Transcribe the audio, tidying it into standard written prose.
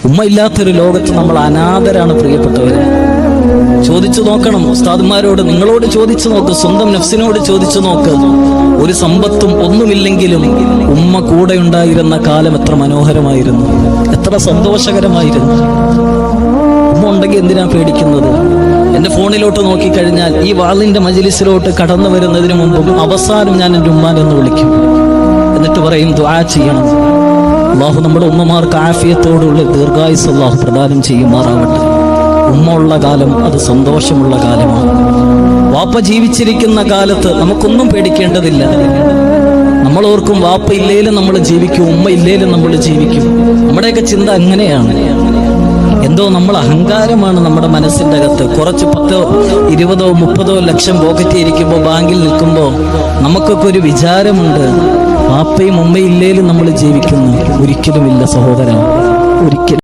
ഉമ്മ ഇല്ലാത്തൊരു ലോകത്ത് നമ്മൾ അനാഥരാണ് പ്രിയപ്പെട്ടവരെ. ചോദിച്ചു നോക്കണം ഉസ്താദുമാരോട്, നിങ്ങളോട് ചോദിച്ചു നോക്ക്, സ്വന്തം നഫ്സിനോട് ചോദിച്ചു നോക്ക്. ഒരു സമ്പത്തും ഒന്നുമില്ലെങ്കിലും ഉമ്മ കൂടെ ഉണ്ടായിരുന്ന കാലം എത്ര മനോഹരമായിരുന്നു, എത്ര സന്തോഷകരമായിരുന്നു. ഉമ്മ ഉണ്ടെങ്കിൽ എന്തിനാ പേടിക്കുന്നത്? എന്റെ ഫോണിലോട്ട് നോക്കിക്കഴിഞ്ഞാൽ ഈ വാളിന്റെ മജ്‌ലിസിലോട്ട് കടന്നു വരുന്നതിന് മുമ്പും അവസാനം ഞാൻ എൻ്റെ ഉമ്മാനെ ഒന്ന് വിളിക്കും. എന്നിട്ട് പറയും ദുആ ചെയ്യണം, അല്ലാഹു നമ്മുടെ ഉമ്മമാർക്ക് ആഫിയത്തോടുള്ള ദീർഘായുസ് അല്ലാഹു പ്രദാനം ചെയ്യുമാറാവട്ടെ. ഉമ്മ ഉള്ള കാലം അത് സന്തോഷമുള്ള കാലമാണ്. വാപ്പ ജീവിച്ചിരിക്കുന്ന കാലത്ത് നമുക്കൊന്നും പേടിക്കേണ്ടതില്ല. നമ്മൾ ഓർക്കും വാപ്പ ഇല്ലേലും നമ്മൾ ജീവിക്കും, ഉമ്മ ഇല്ലേലും നമ്മൾ ജീവിക്കും. നമ്മുടെയൊക്കെ ചിന്ത അങ്ങനെയാണ്. എന്തോ നമ്മൾ അഹങ്കാരമാണ് നമ്മുടെ മനസ്സിൻ്റെ അകത്ത്. കുറച്ച് 10, 20, 30 ലക്ഷം പോക്കറ്റിൽ ഇരിക്കുമ്പോൾ, ബാങ്കിൽ നിൽക്കുമ്പോൾ നമുക്കൊക്കെ ഒരു വിചാരമുണ്ട്, വാപ്പയും ഉമ്മയും ഇല്ലേലും നമ്മൾ ജീവിക്കുന്നു. ഒരിക്കലുമില്ല സഹോദരൻ, ഒരിക്കലും.